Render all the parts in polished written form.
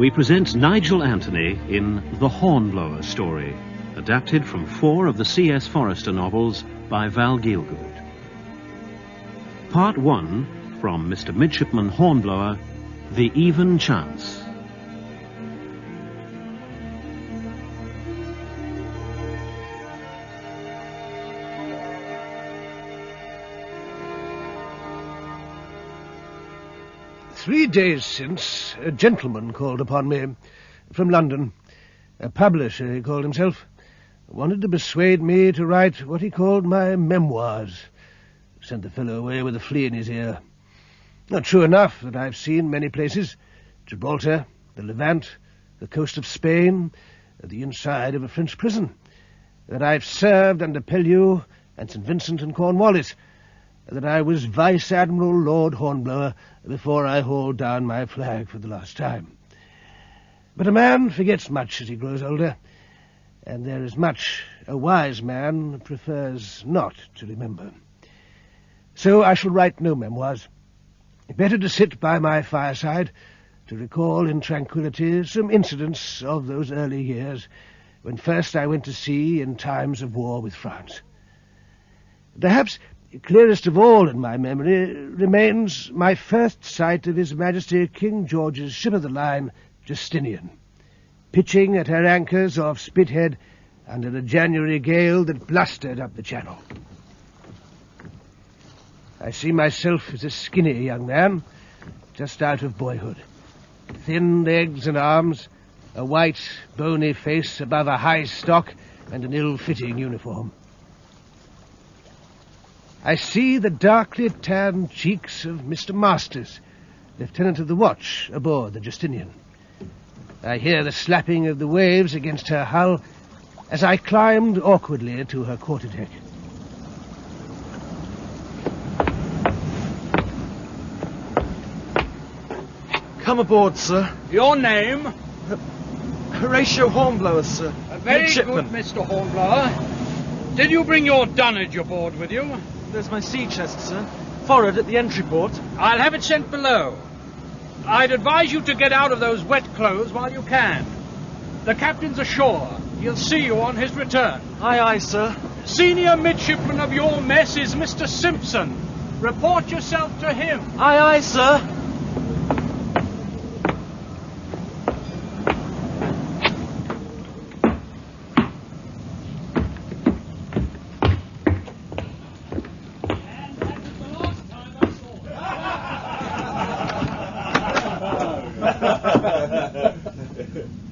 we present Nigel Anthony in The Hornblower story, adapted from 4 of the C.S. Forester novels by Val Gielgud. Part 1, from Mr. Midshipman Hornblower, The Even Chance. "3 days since, a gentleman called upon me from London. A publisher, he called himself. Wanted to persuade me to write what he called my memoirs. Sent the fellow away with a flea in his ear. Not true enough that I've seen many places. Gibraltar, the Levant, the coast of Spain, the inside of a French prison. That I've served under Pellew and St. Vincent and Cornwallis. That I was Vice Admiral Lord Hornblower before I hauled down my flag for the last time. But a man forgets much as he grows older, and there is much a wise man prefers not to remember. So I shall write no memoirs. Better to sit by my fireside, to recall in tranquillity some incidents of those early years, when first I went to sea in times of war with France. Perhaps clearest of all in my memory remains my first sight of His Majesty King George's ship of the line, Justinian, pitching at her anchors off Spithead under a January gale that blustered up the channel. I see myself as a skinny young man, just out of boyhood. Thin legs and arms, a white, bony face above a high stock, and an ill-fitting uniform. I see the darkly tanned cheeks of Mr. Masters, Lieutenant of the Watch aboard the Justinian. I hear the slapping of the waves against her hull as I climbed awkwardly to her quarterdeck. Come aboard, sir. Your name? Horatio Hornblower, sir. Very Midshipman. good, Mr. Hornblower. Did you bring your dunnage aboard with you? There's my sea chest, sir. Forward at the entry port. I'll have it sent below. I'd advise you to get out of those wet clothes while you can. The captain's ashore. He'll see you on his return. Aye, aye, sir. Senior midshipman of your mess is Mr. Simpson. Report yourself to him. Aye, aye, sir.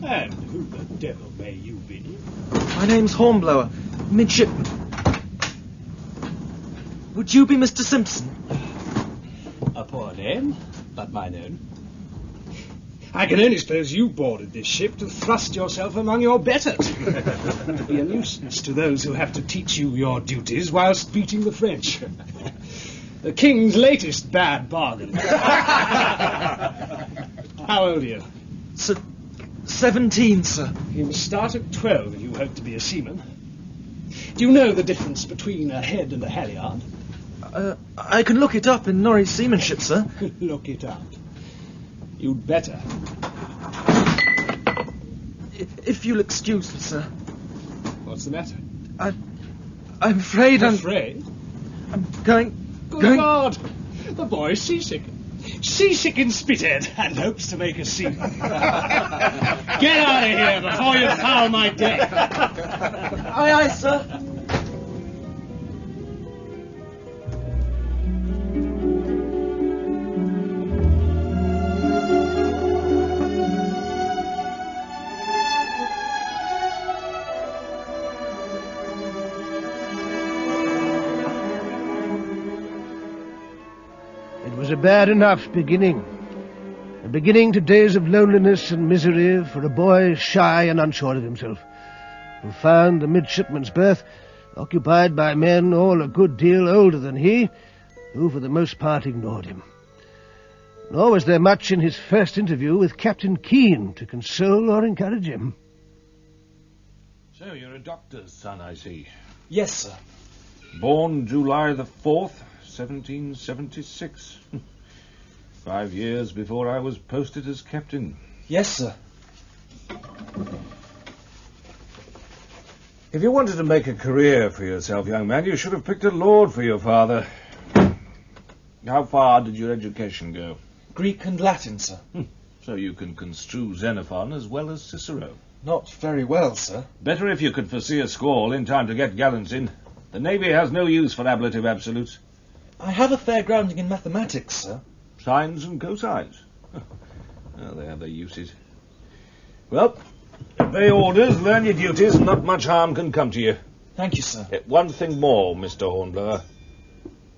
And who the devil may you be? My name's Hornblower, midshipman. Would you be Mr. Simpson? A poor name, but mine own. I can only suppose you boarded this ship to thrust yourself among your betters. Be a nuisance to those who have to teach you your duties whilst beating the French. The King's latest bad bargain. How old are you? 17, sir. You must start at 12 if you hope to be a seaman. Do you know the difference between a head and a halyard? I can look it up in Norwich seamanship, sir. Look it up. You'd better. If you'll excuse me, sir. What's the matter? I'm afraid Afraid? I'm going... Good God! The boy's seasick. Seasick in Spithead and hopes to make a seaman. Get out of here before you foul my deck. Aye, aye, sir. It was a bad enough beginning. A beginning to days of loneliness and misery for a boy shy and unsure of himself, who found the midshipman's berth occupied by men all a good deal older than he, who for the most part ignored him. Nor was there much in his first interview with Captain Keane to console or encourage him. So you're a doctor's son, I see. Yes, sir. Born July the 4th, 1776. 5 years before I was posted as captain. Yes, sir. If you wanted to make a career for yourself, young man, you should have picked a lord for your father. How far did your education go? Greek and Latin, sir. So you can construe Xenophon as well as Cicero. Not very well, sir. Better if you could foresee a squall in time to get gallants in. The Navy has no use for ablative absolutes. I have a fair grounding in mathematics, sir. Sines and cosines. Well, they have their uses. Well, obey orders, learn your duties, and not much harm can come to you. Thank you, sir. One thing more, Mr. Hornblower.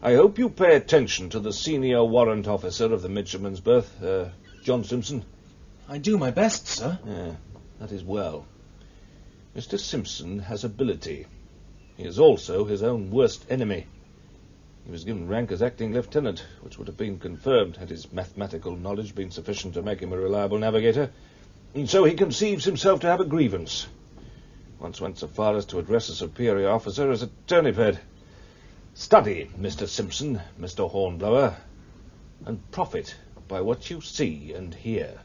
I hope you pay attention to the senior warrant officer of the midshipman's berth, John Simpson. I do my best, sir. Yeah, that is well. Mr. Simpson has ability. He is also his own worst enemy. He was given rank as acting lieutenant, which would have been confirmed had his mathematical knowledge been sufficient to make him a reliable navigator. And so he conceives himself to have a grievance. Once went so far as to address a superior officer as a turnip head. Study, Mr. Simpson, Mr. Hornblower, and profit by what you see and hear.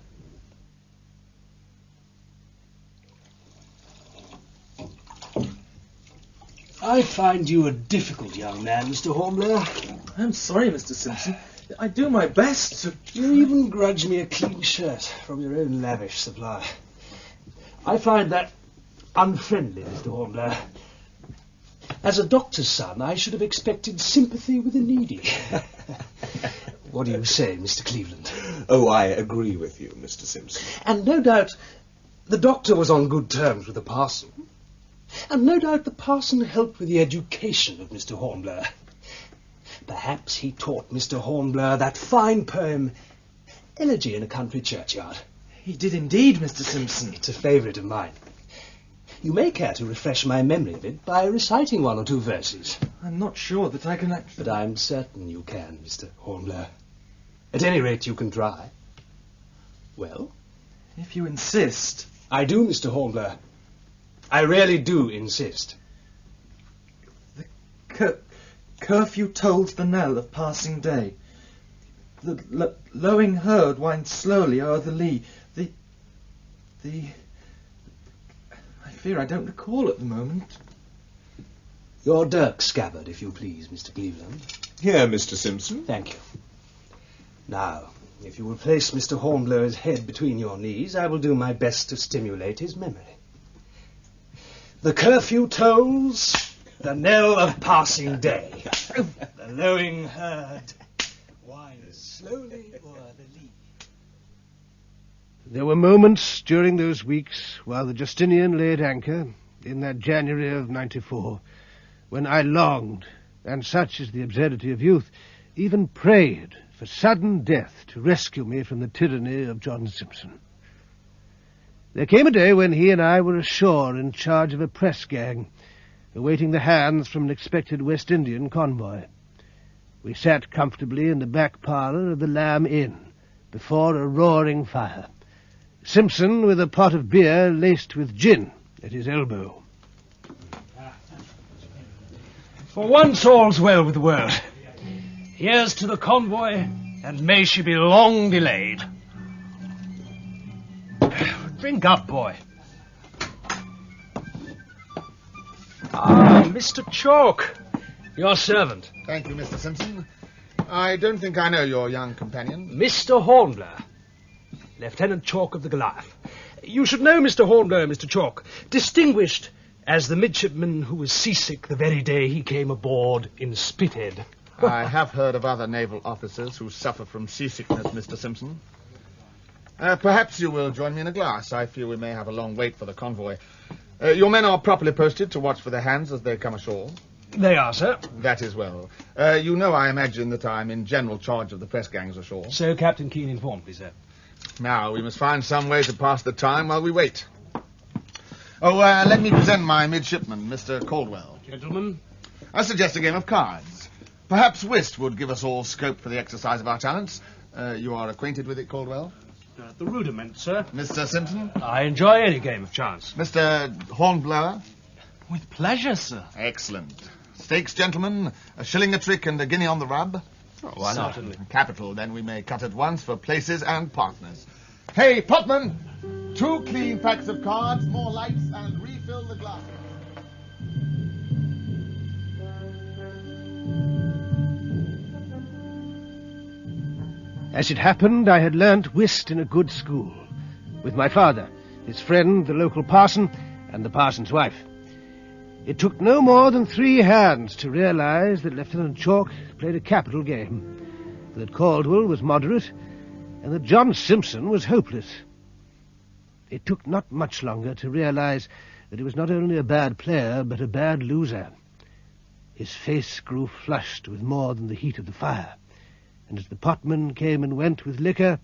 I find you a difficult young man, Mr. Hornblower. I'm sorry, Mr. Simpson. I do my best to... You even grudge me a clean shirt from your own lavish supply. I find that unfriendly, Mr. Hornblower. As a doctor's son, I should have expected sympathy with the needy. What do you say, Mr. Cleveland? Oh, I agree with you, Mr. Simpson. And no doubt the doctor was on good terms with the parson. And no doubt the parson helped with the education of Mr. Hornblower. Perhaps he taught Mr. Hornblower that fine poem, Elegy in a Country Churchyard. He did indeed, Mr. Simpson. It's a favourite of mine. You may care to refresh my memory of it by reciting one or two verses. I'm not sure that I can actually... But I'm certain you can, Mr. Hornblower. At any rate, you can try. Well? If you insist. I do, Mr. Hornblower. I really do insist. The curfew tolls the knell of passing day. The lowing herd winds slowly o'er the lea. The... I fear I don't recall at the moment. Your dirk scabbard, if you please, Mr. Cleveland. Here, Mr. Simpson. Thank you. Now, if you will place Mr. Hornblower's head between your knees, I will do my best to stimulate his memory. The curfew tolls the knell of passing day. The lowing herd winds slowly o'er the lea. There were moments during those weeks while the Justinian lay at anchor in that January of '94 when I longed, and such is the absurdity of youth, even prayed for sudden death to rescue me from the tyranny of John Simpson. There came a day when he and I were ashore in charge of a press gang, awaiting the hands from an expected West Indian convoy. We sat comfortably in the back parlour of the Lamb Inn, before a roaring fire, Simpson with a pot of beer laced with gin at his elbow. For once all's well with the world. Here's to the convoy, and may she be long delayed. Drink up, boy. Ah, Mr. Chalk, your servant. Thank you, Mr. Simpson. I don't think I know your young companion. Mr. Hornblower, Lieutenant Chalk of the Goliath. You should know Mr. Hornblower, Mr. Chalk, distinguished as the midshipman who was seasick the very day he came aboard in Spithead. I have heard of other naval officers who suffer from seasickness, Mr. Simpson. Perhaps you will join me in a glass. I fear we may have a long wait for the convoy. Your men are properly posted to watch for their hands as they come ashore. They are, sir. That is well. You know, I imagine, that I'm in general charge of the press gangs ashore. So Captain Keane informed me, sir. Now, we must find some way to pass the time while we wait. Oh, let me present my midshipman, Mr. Caldwell. Gentlemen. I suggest a game of cards. Perhaps whist would give us all scope for the exercise of our talents. You are acquainted with it, Caldwell? The rudiment, sir. Mr. Simpson? I enjoy any game of chance. Mr. Hornblower? With pleasure, sir. Excellent. Stakes, gentlemen, a shilling a trick and a guinea on the rub. Why not? Capital, then we may cut at once for places and partners. Hey, potman! 2 clean packs of cards, more lights, and refill the glass. As it happened, I had learnt whist in a good school, with my father, his friend, the local parson, and the parson's wife. It took no more than 3 hands to realise that Lieutenant Chalk played a capital game, that Caldwell was moderate, and that John Simpson was hopeless. It took not much longer to realise that he was not only a bad player, but a bad loser. His face grew flushed with more than the heat of the fire, and as the potman came and went with liquor,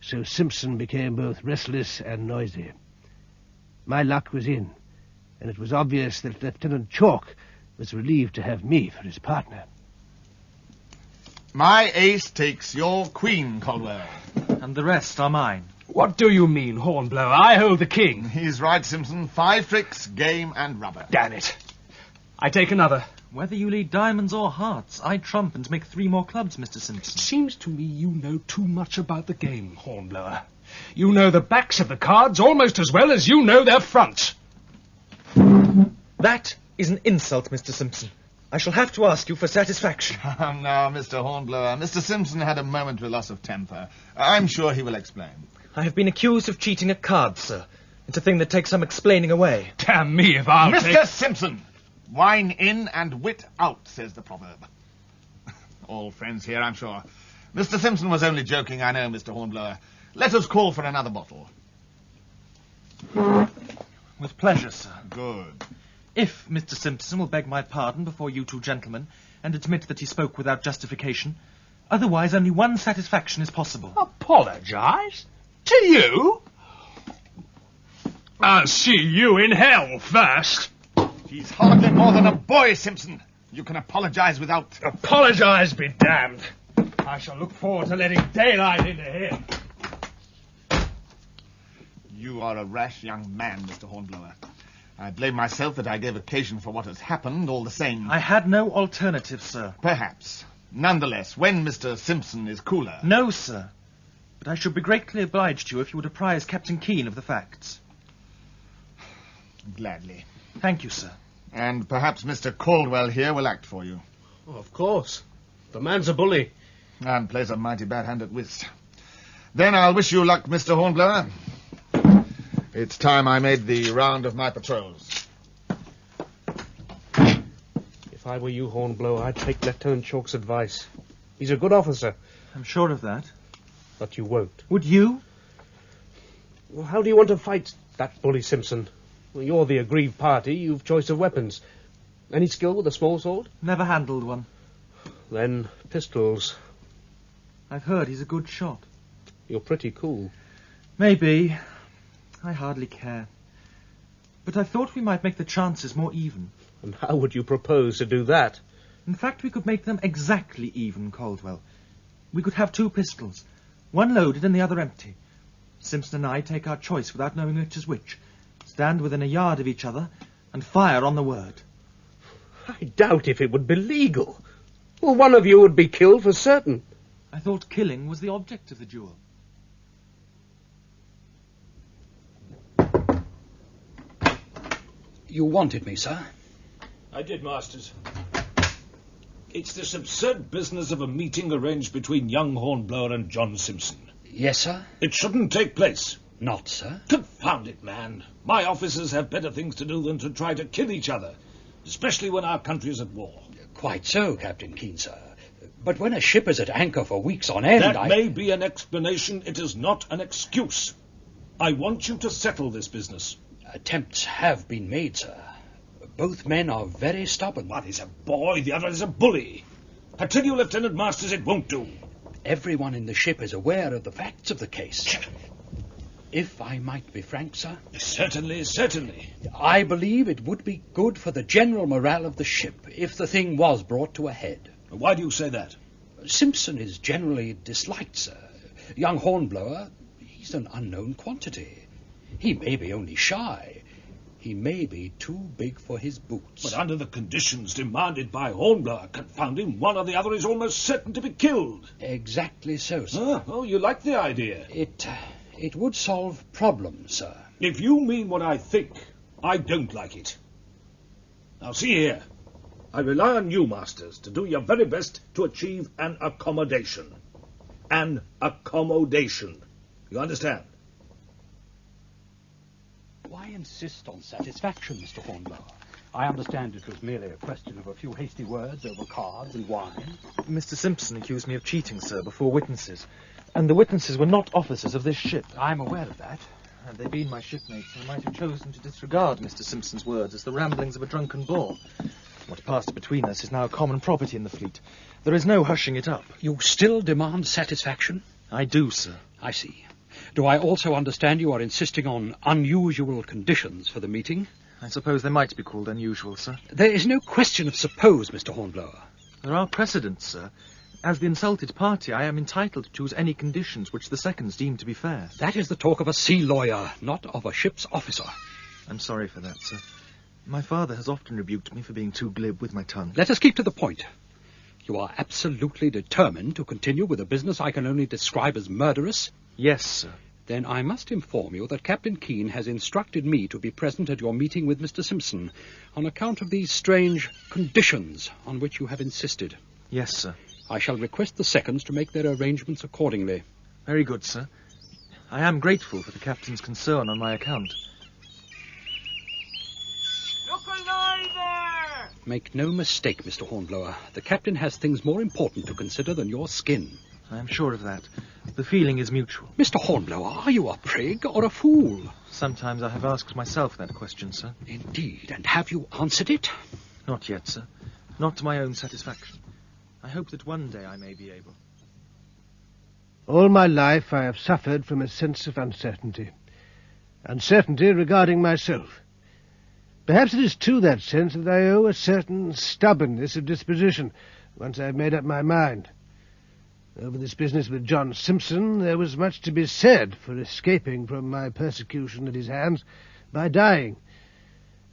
so Simpson became both restless and noisy. My luck was in, and it was obvious that Lieutenant Chalk was relieved to have me for his partner. My ace takes your queen, Caldwell. And the rest are mine. What do you mean, Hornblower? I hold the king. He's right, Simpson. 5 tricks, game, and rubber. Damn it. I take another. Whether you lead diamonds or hearts, I trump and make 3 more clubs, Mr. Simpson. Seems to me you know too much about the game, Hornblower. You know the backs of the cards almost as well as you know their fronts. That is an insult, Mr. Simpson. I shall have to ask you for satisfaction. Now, Mr. Hornblower, Mr. Simpson had a momentary loss of temper. I'm sure he will explain. I have been accused of cheating at cards, sir. It's a thing that takes some explaining away. Damn me if I'll Mr. Simpson! Wine in and wit out, says the proverb. All friends here, I'm sure. Mr. Simpson was only joking, I know, Mr. Hornblower. Let us call for another bottle. With pleasure, sir. Good. If Mr. Simpson will beg my pardon before you 2 gentlemen and admit that he spoke without justification, otherwise only one satisfaction is possible. Apologise? To you? I'll see you in hell first. He's hardly more than a boy, Simpson. You can apologise without... Apologise be damned. I shall look forward to letting daylight into him. You are a rash young man, Mr. Hornblower. I blame myself that I gave occasion for what has happened, all the same. I had no alternative, sir. Perhaps. Nonetheless, when Mr. Simpson is cooler... No, sir. But I should be greatly obliged to you if you would apprise Captain Keene of the facts. Gladly. Thank you, sir. And perhaps Mr. Caldwell here will act for you. Oh, of course. The man's a bully. And plays a mighty bad hand at whist. Then I'll wish you luck, Mr. Hornblower. It's time I made the round of my patrols. If I were you, Hornblower, I'd take Lieutenant Chalk's advice. He's a good officer. I'm sure of that. But you won't. Would you? Well, how do you want to fight that bully Simpson? Well, you're the aggrieved party. You've choice of weapons. Any skill with a small sword? Never handled one. Then pistols. I've heard he's a good shot. You're pretty cool. Maybe. I hardly care. But I thought we might make the chances more even. And how would you propose to do that? In fact, we could make them exactly even, Caldwell. We could have 2 pistols, one loaded and the other empty. Simpson and I take our choice without knowing which is which, stand within a yard of each other, and fire on the word. I doubt if it would be legal. Well, one of you would be killed for certain. I thought killing was the object of the duel. You wanted me, sir? I did, Masters. It's this absurd business of a meeting arranged between young Hornblower and John Simpson. Yes, sir? It shouldn't take place. Not, sir? Confound it, man. My officers have better things to do than to try to kill each other, especially when our country is at war. Quite so, Captain Keene, sir. But when a ship is at anchor for weeks on end, That may be an explanation. It is not an excuse. I want you to settle this business. Attempts have been made, sir. Both men are very stubborn. One is a boy, the other is a bully. I tell you, Lieutenant Masters, it won't do. Everyone in the ship is aware of the facts of the case. If I might be frank, sir. Certainly, certainly. I believe it would be good for the general morale of the ship if the thing was brought to a head. Why do you say that? Simpson is generally disliked, sir. Young Hornblower, he's an unknown quantity. He may be only shy. He may be too big for his boots. But under the conditions demanded by Hornblower, confound him, one or the other is almost certain to be killed. Exactly so, sir. Oh, you like the idea. It would solve problems, sir. If you mean what I think, I don't like it. Now, see here. I rely on you, masters, to do your very best to achieve an accommodation. An accommodation. You understand? Why insist on satisfaction, Mr. Hornblower? I understand it was merely a question of a few hasty words over cards and wine. Mr. Simpson accused me of cheating, sir, before witnesses. And the witnesses were not officers of this ship. I'm aware of that. Had they been my shipmates, I might have chosen to disregard Mr. Simpson's words as the ramblings of a drunken boor. What passed between us is now common property in the fleet. There is no hushing it up. You still demand satisfaction? I do, sir. I see. Do I also understand you are insisting on unusual conditions for the meeting? I suppose they might be called unusual, sir. There is no question of suppose, Mr. Hornblower. There are precedents, sir. As the insulted party, I am entitled to choose any conditions which the seconds deem to be fair. That is the talk of a sea lawyer, not of a ship's officer. I'm sorry for that, sir. My father has often rebuked me for being too glib with my tongue. Let us keep to the point. You are absolutely determined to continue with a business I can only describe as murderous? Yes, sir. Then I must inform you that Captain Keene has instructed me to be present at your meeting with Mr. Simpson on account of these strange conditions on which you have insisted. Yes, sir. I shall request the seconds to make their arrangements accordingly. Very good, sir. I am grateful for the captain's concern on my account. Look alive there! Make no mistake, Mr. Hornblower. The captain has things more important to consider than your skin. I am sure of that. The feeling is mutual. Mr. Hornblower, are you a prig or a fool? Sometimes I have asked myself that question, sir. Indeed, and have you answered it? Not yet, sir. Not to my own satisfaction. I hope that one day I may be able. All my life I have suffered from a sense of uncertainty. Uncertainty regarding myself. Perhaps it is to that sense that I owe a certain stubbornness of disposition, once I have made up my mind. Over this business with John Simpson, there was much to be said for escaping from my persecution at his hands by dying.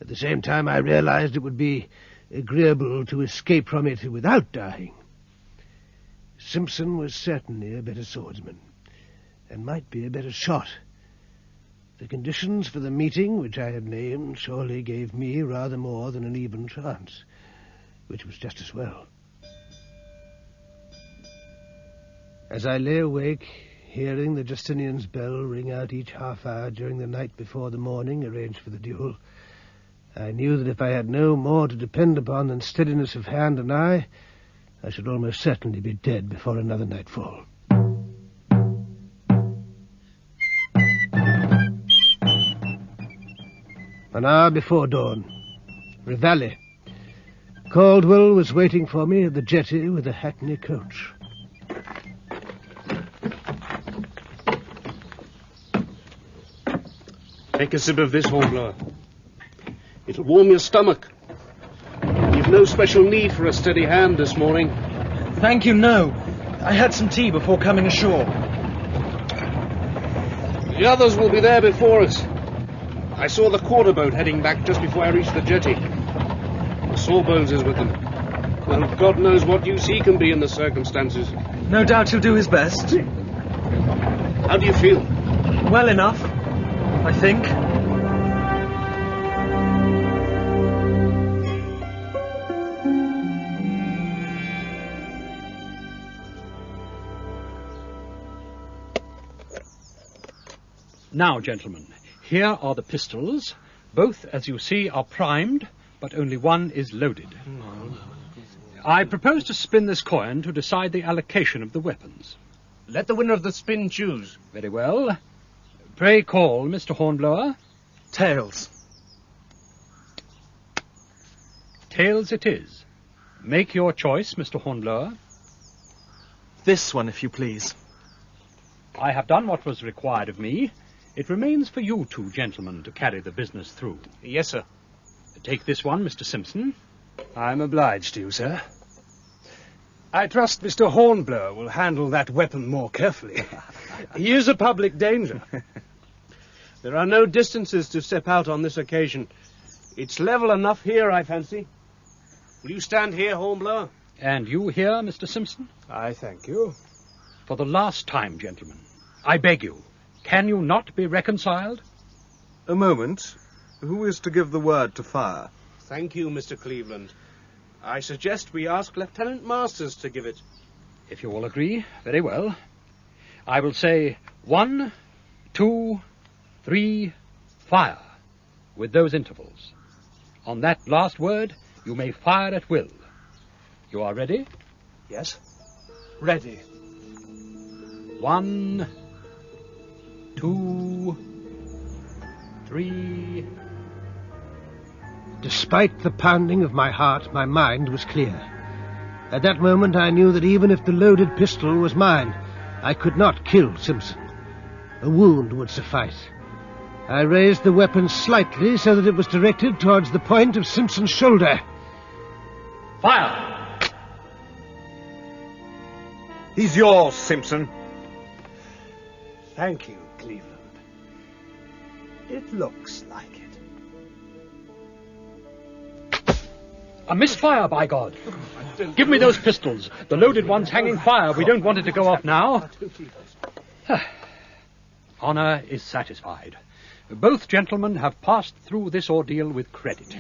At the same time, I realized it would be agreeable to escape from it without dying. Simpson was certainly a better swordsman, and might be a better shot. The conditions for the meeting which I had named surely gave me rather more than an even chance, which was just as well. As I lay awake, hearing the Justinian's bell ring out each half hour during the night before the morning arranged for the duel, I knew that if I had no more to depend upon than steadiness of hand and eye, I should almost certainly be dead before another nightfall. An hour before dawn, Reveille. Caldwell was waiting for me at the jetty with a hackney coach. Take a sip of this, Hornblower. It'll warm your stomach. You've no special need for a steady hand this morning. Thank you, no. I had some tea before coming ashore. The others will be there before us. I saw the quarter boat heading back just before I reached the jetty. The Sawbones is with them. Well, God knows what use he can be in the circumstances. No doubt he'll do his best. How do you feel? Well enough, I think. Now, gentlemen, here are the pistols. Both, as you see, are primed, but only one is loaded. I propose to spin this coin to decide the allocation of the weapons. Let the winner of the spin choose. Very well. Pray call, Mr. Hornblower. Tails. Tails it is. Make your choice, Mr. Hornblower. This one, if you please. I have done what was required of me. It remains for you two gentlemen to carry the business through. Yes, sir. Take this one, Mr. Simpson. I'm obliged to you, sir. I trust Mr. Hornblower will handle that weapon more carefully. He is a public danger. There are no distances to step out on this occasion. It's level enough here, I fancy. Will you stand here, Hornblower? And you here, Mr. Simpson? I thank you. For the last time, gentlemen, I beg you, Can you not be reconciled? A moment. Who is to give the word to fire? Thank you, Mr. Cleveland. I suggest we ask Lieutenant Masters to give it. If you all agree, very well. I will say 1, 2, 3, fire, with those intervals. On that last word, you may fire at will. You are ready? Yes. Ready. 1, 2, 3... Despite the pounding of my heart, my mind was clear. At that moment I knew that even if the loaded pistol was mine, I could not kill Simpson. A wound would suffice. I raised the weapon slightly so that it was directed towards the point of Simpson's shoulder. Fire! He's yours, Simpson. Thank you, Cleveland. It looks like it. A misfire, by God! Give me those pistols. The loaded one's hanging fire. We don't want it to go off now. Honor is satisfied. Both gentlemen have passed through this ordeal with credit.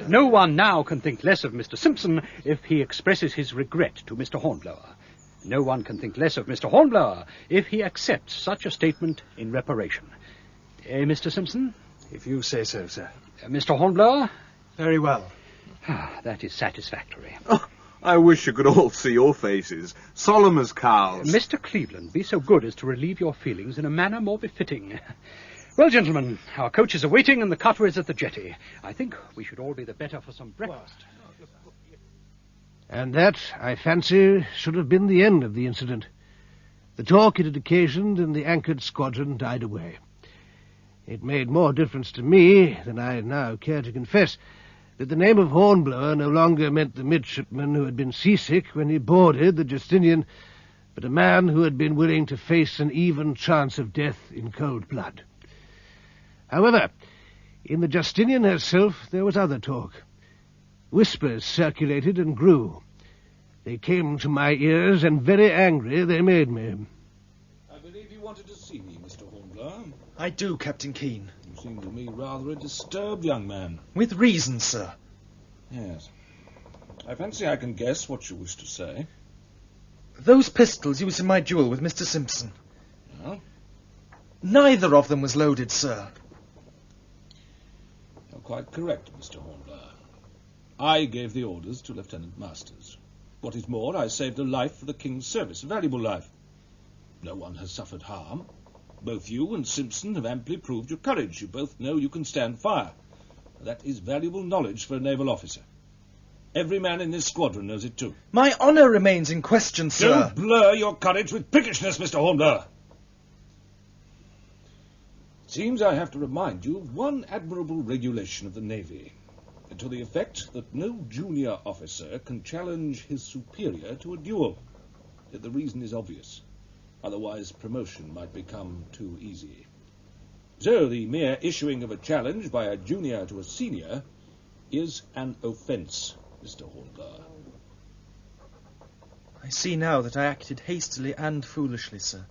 No one now can think less of Mr. Simpson if he expresses his regret to Mr. Hornblower. No one can think less of Mr. Hornblower if he accepts such a statement in reparation. Mr. Simpson? If you say so, sir. Mr. Hornblower? Very well. That is satisfactory. Oh, I wish you could all see your faces, solemn as cows. Mr. Cleveland, be so good as to relieve your feelings in a manner more befitting. Well, gentlemen, our coach is awaiting and the cutter is at the jetty. I think we should all be the better for some breakfast. And that, I fancy, should have been the end of the incident. The talk it had occasioned in the anchored squadron died away. It made more difference to me than I now care to confess that the name of Hornblower no longer meant the midshipman who had been seasick when he boarded the Justinian, but a man who had been willing to face an even chance of death in cold blood. However, in the Justinian herself there was other talk. Whispers circulated and grew. They came to my ears, and very angry they made me. I believe you wanted to see me, Mr. Hornblower. I do, Captain Keene. You seem to me rather a disturbed young man. With reason, sir. Yes. I fancy I can guess what you wish to say. Those pistols used in my duel with Mr. Simpson. Yeah? Neither of them was loaded, sir. You're quite correct, Mr. Hornblower. I gave the orders to Lieutenant Masters. What is more, I saved a life for the King's service, a valuable life. No one has suffered harm. Both you and Simpson have amply proved your courage. You both know you can stand fire. That is valuable knowledge for a naval officer. Every man in this squadron knows it too. My honour remains in question, sir. Don't blur your courage with priggishness, Mr. Hornblower. Seems I have to remind you of one admirable regulation of the Navy, to the effect that no junior officer can challenge his superior to a duel. The reason is obvious. Otherwise, promotion might become too easy. So, the mere issuing of a challenge by a junior to a senior is an offence, Mr. Hornblower. I see now that I acted hastily and foolishly, sir.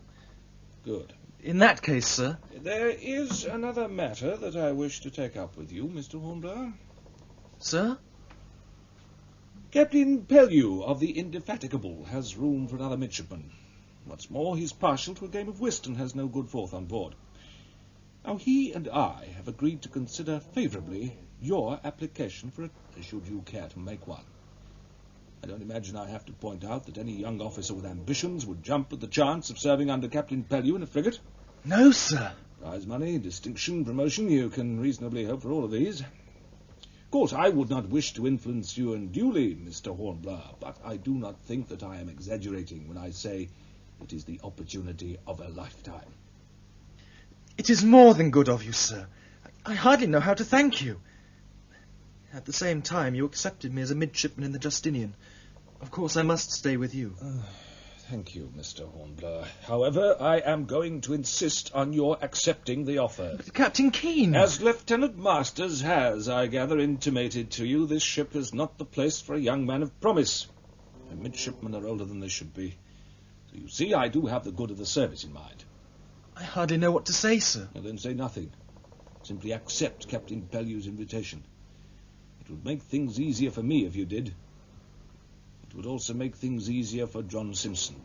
Good. In that case, sir... There is another matter that I wish to take up with you, Mr. Hornblower. Sir? Captain Pellew of the Indefatigable has room for another midshipman. What's more, he's partial to a game of whist and has no good fourth on board. Now, he and I have agreed to consider favourably your application for it, should you care to make one. I don't imagine I have to point out that any young officer with ambitions would jump at the chance of serving under Captain Pellew in a frigate. No, sir. Prize money, distinction, promotion, you can reasonably hope for all of these. Of course, I would not wish to influence you unduly, Mr. Hornblower, but I do not think that I am exaggerating when I say it is the opportunity of a lifetime. It is more than good of you, sir. I hardly know how to thank you. At the same time, you accepted me as a midshipman in the Justinian. Of course, I must stay with you. Thank you, Mr. Hornblower. However, I am going to insist on your accepting the offer. But Captain Keene... As Lieutenant Masters has, I gather, intimated to you, this ship is not the place for a young man of promise. The midshipmen are older than they should be. So you see, I do have the good of the service in mind. I hardly know what to say, sir. Now then say nothing. Simply accept Captain Pellew's invitation. It would make things easier for me if you did. It would also make things easier for John Simpson.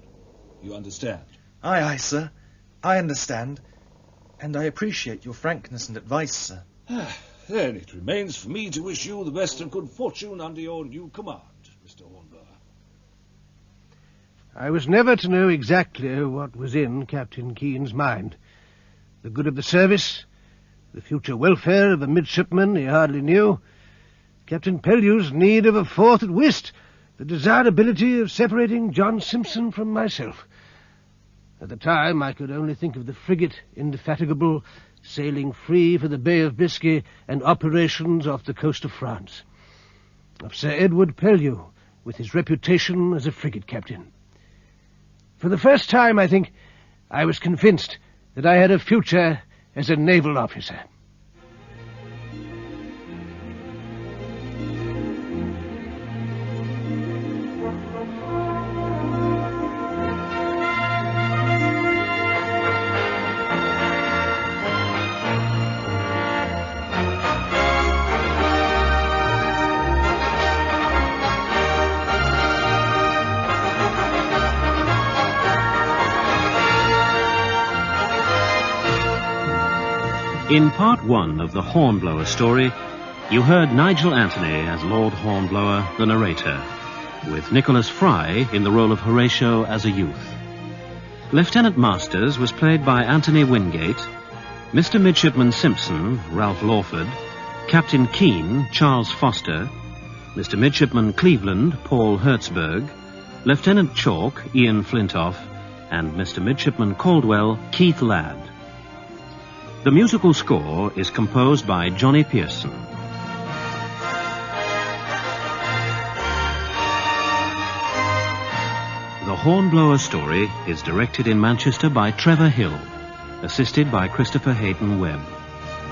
You understand? Aye, aye, sir. I understand. And I appreciate your frankness and advice, sir. Then it remains for me to wish you the best of good fortune under your new command, Mr. Hornblower. I was never to know exactly what was in Captain Keen's mind. The good of the service, the future welfare of a midshipman he hardly knew, Captain Pellew's need of a fourth at whist, the desirability of separating John Simpson from myself. At the time, I could only think of the frigate Indefatigable sailing free for the Bay of Biscay and operations off the coast of France. Of Sir Edward Pellew, with his reputation as a frigate captain. For the first time, I think, I was convinced that I had a future as a naval officer. In part one of the Hornblower story, you heard Nigel Anthony as Lord Hornblower, the narrator, with Nicholas Fry in the role of Horatio as a youth. Lieutenant Masters was played by Anthony Wingate, Mr. Midshipman Simpson, Ralph Lawford, Captain Keen, Charles Foster, Mr. Midshipman Cleveland, Paul Hertzberg, Lieutenant Chalk, Ian Flintoff, and Mr. Midshipman Caldwell, Keith Ladd. The musical score is composed by Johnny Pearson. The Hornblower story is directed in Manchester by Trevor Hill, assisted by Christopher Hayden Webb.